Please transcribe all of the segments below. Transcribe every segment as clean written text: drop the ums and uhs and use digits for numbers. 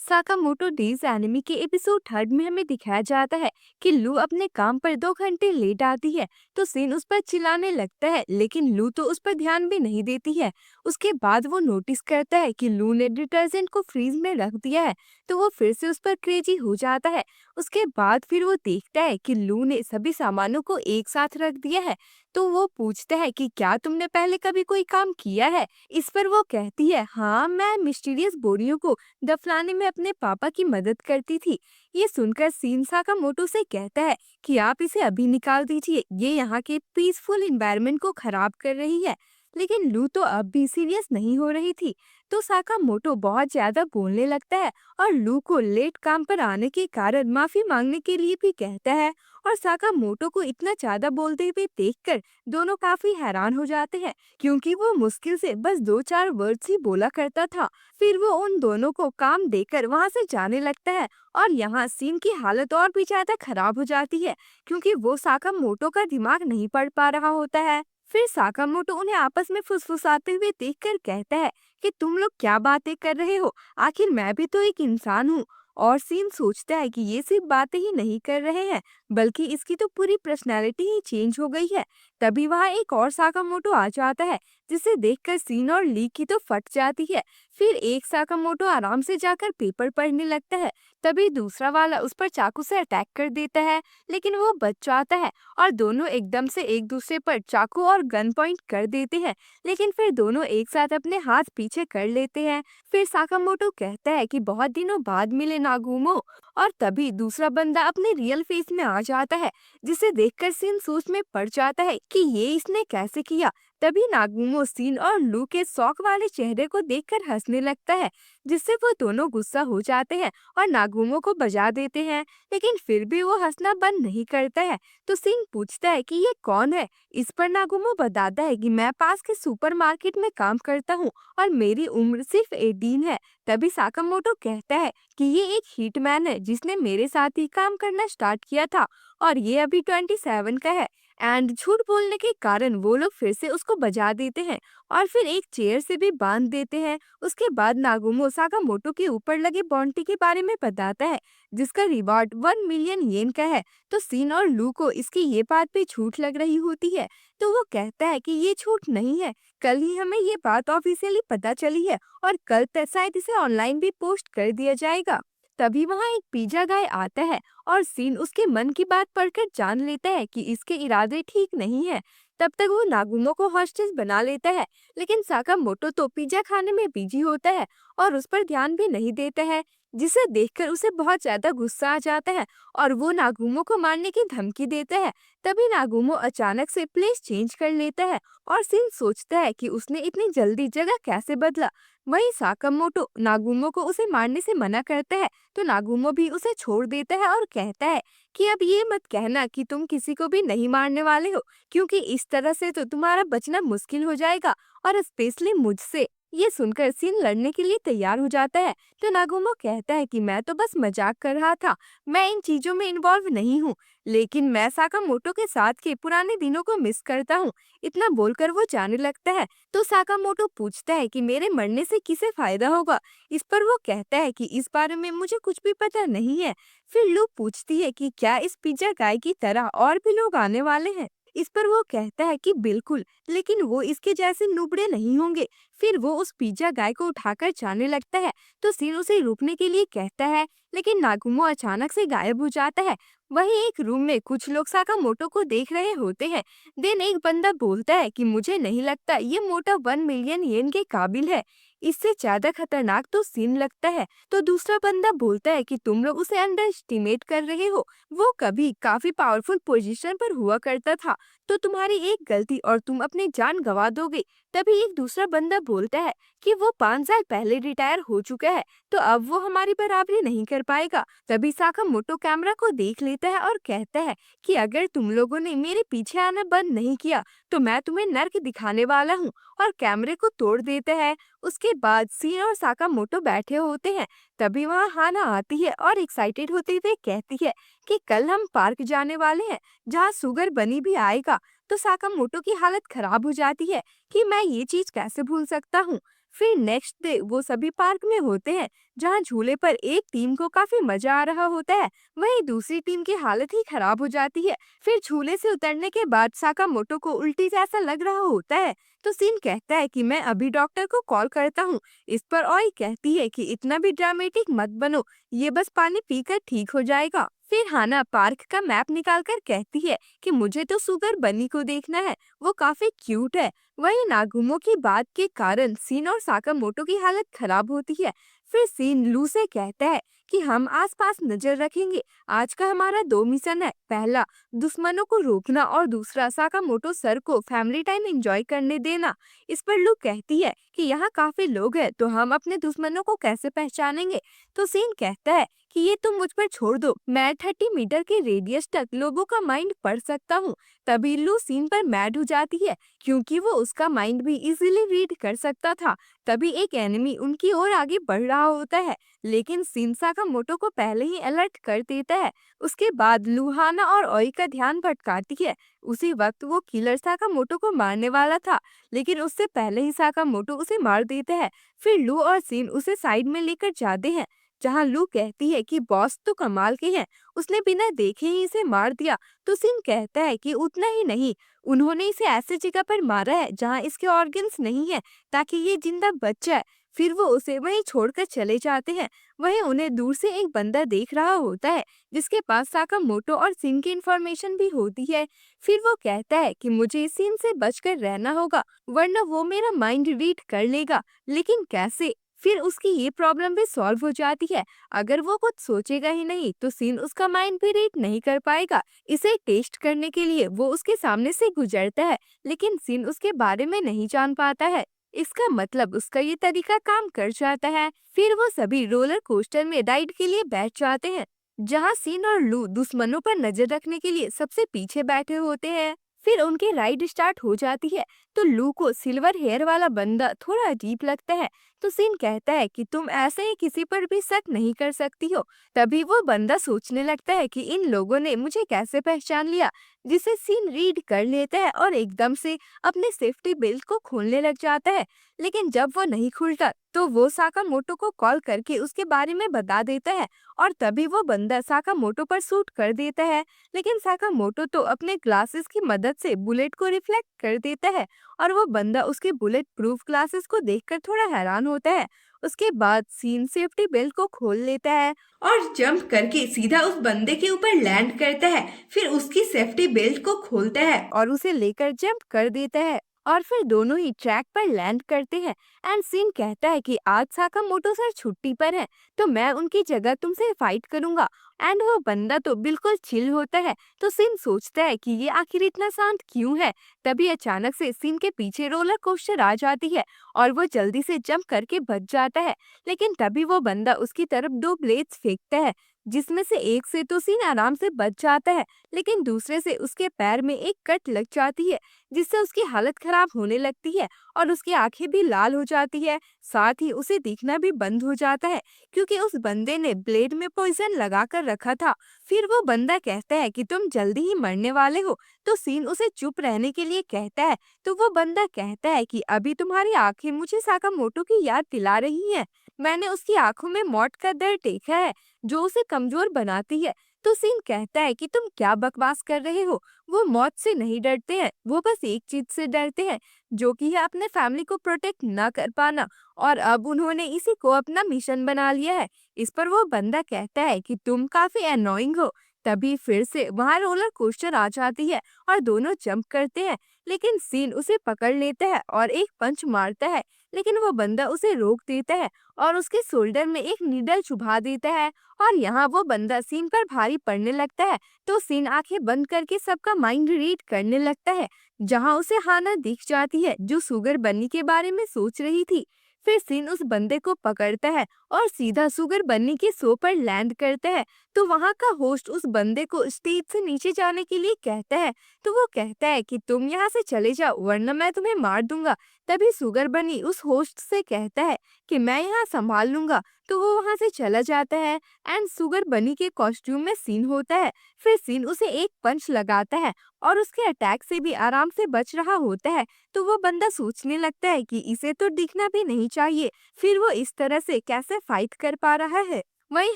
Sakamoto days enemy के episode third में हमें दिखाया जाता है कि लू अपने काम पर 2 घंटे लेट आती है। तो सीन उस पर चिल्लाने लगता है, लेकिन लू तो उस पर ध्यान भी नहीं देती है। उसके बाद वो नोटिस करता है कि लू ने डिटर्जेंट को फ्रीज में रख दिया है। तो वो फिर से उस पर क्रेजी हो जाता है। उसके बाद फिर वो देखता है कि लू ने सभी सामानों को एक साथ रख दिया है। तो वो पूछता है कि क्या तुमने पहले कभी कोई काम किया है। इस पर वो कहती है, हाँ, मैं मिस्टीरियस बोरियों को दफनाने में अपने पापा की मदद करती थी। ये सुनकर सीन साकामोटो से कहता है कि आप इसे अभी निकाल दीजिए, ये यहाँ के पीसफुल एनवायरनमेंट को खराब कर रही है। लेकिन लू तो अब भी सीरियस नहीं हो रही थी। तो साकामोटो बहुत ज्यादा बोलने लगता है और लू को लेट काम पर आने के कारण माफी मांगने के लिए भी कहता है। और साकामोटो को इतना ज्यादा बोलते हुए देखकर दोनों काफी हैरान हो जाते हैं, क्योंकि वो मुश्किल से बस 2-4 वर्ड्स ही बोला करता था। फिर वो उन दोनों को काम देकर वहां से जाने लगता है। और यहाँ सीन की हालत और भी ज्यादा खराब हो जाती है, क्योंकि वो साकामोटो का दिमाग नहीं पढ़ पा रहा होता है। फिर साकामोटो उन्हें आपस में फुसफुसाते हुए देखकर कहता है कि तुम लोग क्या बातें कर रहे हो, आखिर मैं भी तो एक इंसान हूँ। और सीन सोचता है कि ये सिर्फ बातें ही नहीं कर रहे हैं, बल्कि इसकी तो पूरी पर्सनैलिटी ही चेंज हो गई है। तभी वहाँ एक और साकामोटो आ जाता है, जिसे देखकर सीन और ली की तो फट जाती है। फिर एक साकामोटो आराम से जाकर पेपर पढ़ने लगता है। तभी दूसरा वाला उस पर चाकू से अटैक कर देता है, लेकिन वो बच जाता है। और दोनों एकदम से एक दूसरे पर चाकू और गन पॉइंट कर देते हैं, लेकिन फिर दोनों एक साथ अपने हाथ पीछे कर लेते हैं। फिर साकामोटो कहता है कि बहुत दिनों बाद मिले नागुमो। और तभी दूसरा बंदा अपने रियल फेस में आ जाता है, जिसे देखकर सीन सोच में पड़ जाता है कि ये इसने कैसे किया। तभी नागुमो सीन और लू के शौक वाले चेहरे को देखकर हंसने लगता है, जिससे वो दोनों गुस्सा हो जाते हैं और नागुमो को बजा देते हैं। लेकिन फिर भी वो हंसना बंद नहीं करता है। तो सीन पूछता है कि ये कौन है। इस पर नागुमो बताता है कि मैं पास के सुपरमार्केट में काम करता हूँ और मेरी उम्र सिर्फ 18 है। तभी साकामोटो कहता है कि ये एक हिटमैन है, जिसने मेरे साथ ही काम करना स्टार्ट किया था और ये अभी 27 का है। एंड झूठ बोलने के कारण वो लोग फिर से उसको बजा देते हैं और फिर एक चेयर से भी बांध देते हैं। उसके बाद नागुमो साकामोटो के ऊपर लगे बाउंटी के बारे में बताता है, जिसका रिवॉर्ड 1 मिलियन येन का है। तो सीन और लू को इसकी ये बात भी झूठ लग रही होती है। तो वो कहता है कि ये झूठ नहीं है, कल ही हमें ये बात ऑफिशियली पता चली है और कल तक शायद इसे ऑनलाइन भी पोस्ट कर दिया जाएगा। तभी वहाँ एक पिज्जा गाय आता है और सीन उसके मन की बात पढ़कर जान लेता है कि इसके इरादे ठीक नहीं है। तब तक वो नागुमो को हॉस्टेज बना लेता है, लेकिन साकामोटो तो पिज्जा खाने में बिजी होता है और उस पर ध्यान भी नहीं देता है, जिसे देखकर उसे बहुत ज्यादा गुस्सा आ जाता है और वो नागुमो को मारने की धमकी देता है। तभी नागुमो अचानक से प्लेस चेंज कर लेता है और सीन सोचता है कि उसने इतनी जल्दी जगह कैसे बदला। वहीं साकामोटो नागुमो को उसे मारने से मना करता है। तो नागुमो भी उसे छोड़ देता है और कहता है कि अब ये मत कहना कि तुम किसी को भी नहीं मारने वाले हो, क्योंकि इस तरह से तो तुम्हारा बचना मुश्किल हो जाएगा, और स्पेशली मुझसे। ये सुनकर सीन लड़ने के लिए तैयार हो जाता है। तो नागुमो कहता है कि मैं तो बस मजाक कर रहा था, मैं इन चीजों में इन्वॉल्व नहीं हूँ, लेकिन मैं साकामोटो के साथ के पुराने दिनों को मिस करता हूँ। इतना बोलकर वो जाने लगता है। तो साकामोटो पूछता है कि मेरे मरने से किसे फायदा होगा। इस पर वो कहता है कि इस बारे में मुझे कुछ भी पता नहीं है। फिर लू पूछती है कि क्या इस पिज्जा गाय की तरह और भी लोग आने वाले हैं। इस पर वो कहता है कि बिल्कुल, लेकिन वो इसके जैसे नुबड़े नहीं होंगे। फिर वो उस पिज्जा गाय को उठाकर जाने लगता है। तो सीन उसे रुकने के लिए कहता है, लेकिन नागुमो अचानक से गायब हो जाता है। वहीं एक रूम में कुछ लोग साकामोटो को देख रहे होते हैं। देन एक बंदा बोलता है कि मुझे नहीं लगता ये मोटा 1 मिलियन येन के काबिल है, इससे ज्यादा खतरनाक तो सीन लगता है। तो दूसरा बंदा बोलता है कि तुम लोग उसे अंडर एस्टिमेट कर रहे हो, वो कभी काफी पावरफुल पोजीशन पर हुआ करता था, तो तुम्हारी एक गलती और तुम अपनी जान गंवा दोगे। तभी एक दूसरा बंदा बोलता है कि वो 5 साल पहले रिटायर हो चुका है, तो अब वो हमारी बराबरी नहीं कर पाएगा। तभी साकामोटो कैमरा को देख लेता है और कहता है कि अगर तुम लोगों ने मेरे पीछे आना बंद नहीं किया तो मैं तुम्हें नर्क दिखाने वाला हूँ, और कैमरे को तोड़ देता है। उसके बाद सीन और साकामोटो बैठे होते हैं। तभी वहाँ हाना आती है और एक्साइटेड होते हुए कहती है कि कल हम पार्क जाने वाले हैं, जहाँ सुगर बनी भी आएगा। तो साकामोटो की हालत खराब हो जाती है कि मैं ये चीज कैसे भूल सकता हूँ। फिर नेक्स्ट डे वो सभी पार्क में होते हैं, जहाँ झूले पर एक टीम को काफी मजा आ रहा होता है, वहीं दूसरी टीम की हालत ही खराब हो जाती है। फिर झूले से उतरने के बाद साकामोटो को उल्टी जैसा लग रहा होता है, तो सीन कहता है कि मैं अभी डॉक्टर को कॉल करता हूँ। इस पर ओई कहती है कि इतना भी ड्रामेटिक मत बनो, ये बस पानी पीकर ठीक हो जाएगा। फिर हाना पार्क का मैप निकालकर कहती है कि मुझे तो सुगर बनी को देखना है, वो काफी क्यूट है। वहीं नागुमो की बात के कारण सीन और साकामोटो की हालत खराब होती है। फिर सीन लू से कहता है कि हम आसपास नजर रखेंगे। आज का हमारा 2 मिशन है, पहला दुश्मनों को रोकना और दूसरा साकामोटो सर को फैमिली टाइम एंजॉय करने देना। इस पर लू कहती है कि यहाँ काफी लोग हैं, तो हम अपने दुश्मनों को कैसे पहचानेंगे। तो सीन कहता है कि ये तुम मुझ पर छोड़ दो, मैं 30 मीटर के रेडियस तक लोगों का माइंड पढ़ सकता हूँ। तभी लू सीन पर मैड हो जाती है, क्योंकि वो उसका माइंड भी इजीली रीड कर सकता था। तभी एक एनिमी उनकी ओर आगे बढ़ रहा होता है, लेकिन सीन साकामोटो को पहले ही अलर्ट कर देता है। उसके बाद लूहाना और ओई का ध्यान भटकाती है। उसी वक्त वो किलर साकामोटो को मारने वाला था, लेकिन उससे पहले ही साकामोटो उसे मार देता है। फिर लू और सीन उसे साइड में लेकर जाते हैं, जहां लू कहती है कि बॉस तो कमाल के हैं, उसने बिना देखे ही इसे मार दिया। तो सीन कहता है कि उतना ही नहीं, उन्होंने इसे ऐसी जगह पर मारा है जहां इसके ऑर्गन्स नहीं है, ताकि ये जिंदा बच जाए। फिर वो उसे वहीं छोड़कर चले जाते हैं। वहीं उन्हें दूर से एक बंदा देख रहा होता है, जिसके पास साकामोटो और सीन की इंफॉर्मेशन भी होती है। फिर वो कहता है कि मुझे इस सीन से बचकर रहना होगा, वरना वो मेरा माइंड रीड कर लेगा। लेकिन कैसे? फिर उसकी ये प्रॉब्लम भी सॉल्व हो जाती है। अगर वो कुछ सोचेगा ही नहीं, तो सीन उसका माइंड भी रीड नहीं कर पाएगा। इसे टेस्ट करने के लिए वो उसके सामने से गुजरता है, लेकिन सीन उसके बारे में नहीं जान पाता है। इसका मतलब उसका ये तरीका काम कर जाता है। फिर वो सभी रोलर कोस्टर में राइड के लिए बैठ जाते हैं, जहाँ सीन और लू दुश्मनों पर नजर रखने के लिए सबसे पीछे बैठे होते हैं। फिर उनकी राइड स्टार्ट हो जाती है, तो लू को सिल्वर हेयर वाला बंदा थोड़ा अजीब लगता है। तो सीन कहता है कि तुम ऐसे ही किसी पर भी शक नहीं कर सकती हो। तभी वो बंदा सोचने लगता है कि इन लोगों ने मुझे कैसे पहचान लिया, जिसे सीन रीड कर लेता है और एकदम से अपने सेफ्टी बेल्ट को खोलने लग जाता है। लेकिन जब वो नहीं खुलता, तो वो साकामोटो को कॉल करके उसके बारे में बता देता है, और तभी वो बंदा साकामोटो पर शूट कर देता है। लेकिन साकामोटो तो अपने ग्लासेस की मदद से बुलेट को रिफ्लेक्ट कर देता है, और वो बंदा उसके बुलेट प्रूफ ग्लासेस को देखकर थोड़ा हैरान होता है। उसके बाद सीन सेफ्टी बेल्ट को खोल लेता है और जंप करके सीधा उस बंदे के ऊपर लैंड करता है। फिर उसकी सेफ्टी बेल्ट को खोलता है और उसे लेकर जंप कर देता है, और फिर दोनों ही ट्रैक पर लैंड करते हैं। एंड सीन कहता है कि आज साकामोटो सर छुट्टी पर है, तो मैं उनकी जगह तुमसे फाइट करूंगा। एंड वो बंदा तो बिल्कुल चिल होता है। तो सीन सोचता है कि ये आखिर इतना शांत क्यों है। तभी अचानक से सीन के पीछे रोलर कोस्टर आ जाती है, और वो जल्दी से जंप करके बच जाता है। लेकिन तभी वो बंदा उसकी तरफ 2 ब्लेड्स फेंकता है, जिसमें से एक से तो सीन आराम से बच जाता है, लेकिन दूसरे से उसके पैर में एक कट लग जाती है, जिससे उसकी हालत खराब होने लगती है और उसकी आंखें भी लाल हो जाती है। साथ ही उसे दिखना भी बंद हो जाता है, क्योंकि उस बंदे ने ब्लेड में पॉइजन लगा कर रखा था। फिर वो बंदा कहता है कि तुम जल्दी ही मरने वाले हो, तो सीन उसे चुप रहने के लिए कहता है। तो वो बंदा कहता है कि अभी तुम्हारी आंखें मुझे साकामोटो की याद दिला रही हैं। मैंने उसकी आंखों में मौत का दर्द देखा है, जो उसे कमजोर बनाती है। तो सीन कहता है कि तुम क्या बकवास कर रहे हो, वो मौत से नहीं डरते हैं, वो बस एक चीज से डरते हैं, जो कि है अपने फैमिली को प्रोटेक्ट ना कर पाना, और अब उन्होंने इसी को अपना मिशन बना लिया है। इस पर वो बंदा कहता है कि तुम काफी एनोइंग हो। तभी फिर से वहां रोलर कोस्टर आ जाती है, और दोनों जंप करते हैं, लेकिन सीन उसे पकड़ लेता है और एक पंच मारता है। लेकिन वो बंदा उसे रोक देता है और उसके शोल्डर में एक नीडल चुभा देता है, और यहाँ वो बंदा सीन पर भारी पड़ने लगता है। तो सीन आंखें बंद करके सबका माइंड रीड करने लगता है, जहाँ उसे हाना दिख जाती है, जो सुगर बन्नी के बारे में सोच रही थी। फिर सीन उस बंदे को पकड़ता है और सीधा सुगर बन्नी के शो पर लैंड करता है। तो वहाँ का होस्ट उस बंदे को स्टेज से नीचे जाने के लिए कहता है। तो वो कहता है कि तुम यहाँ से चले जाओ, वरना मैं तुम्हें मार दूंगा। तभी सुगर बनी उस होस्ट से कहता है कि मैं यहाँ संभाल लूंगा, तो वो वहां से चला जाता है। एंड सुगर बनी के कॉस्ट्यूम में सीन होता है। फिर सीन उसे एक पंच लगाता है और उसके अटैक से भी आराम से बच रहा होता है। तो वो बंदा सोचने लगता है कि इसे तो दिखना भी नहीं चाहिए, फिर वो इस तरह से कैसे फाइट कर पा रहा है। वहीं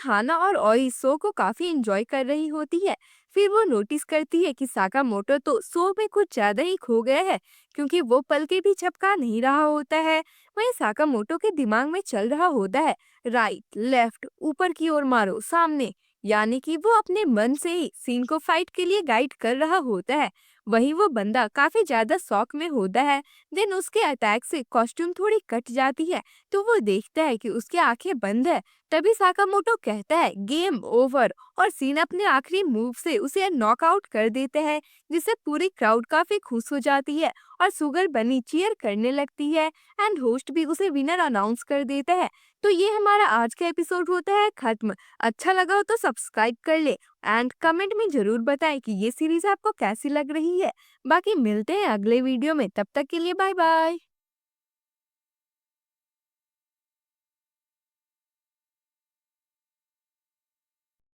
हाना और ओई शो को काफी एंजॉय कर रही होती है। फिर वो नोटिस करती है कि साकामोटो तो शो में कुछ ज्यादा ही खो गया है, क्योंकि वो पल के भी झपका नहीं रहा होता है। वहीं साकामोटो के दिमाग में चल रहा होता है राइट, लेफ्ट, ऊपर की ओर मारो, सामने, यानी कि वो अपने मन से ही सीन को फाइट के लिए गाइड कर रहा होता है। वहीं वो बंदा काफी ज्यादा शॉक में होता है। देन उसके अटैक से कॉस्ट्यूम थोड़ी कट जाती है, तो वो देखता है कि उसकी आंखें बंद है। तभी साकामोटो कहता है गेम ओवर, और सीन अपने आखिरी मूव से उसे नॉकआउट कर देते हैं, जिससे पूरी क्राउड काफी खुश हो जाती है और सुगर बनी चीयर करने लगती है। एंड होस्ट भी उसे विनर अनाउंस कर देता है। तो ये हमारा आज का एपिसोड होता है खत्म। अच्छा लगा हो तो सब्सक्राइब कर ले एंड कमेंट में जरूर बताएं कि ये सीरीज आपको कैसी लग रही है। बाकी मिलते हैं अगले वीडियो में, तब तक के लिए बाय बाय।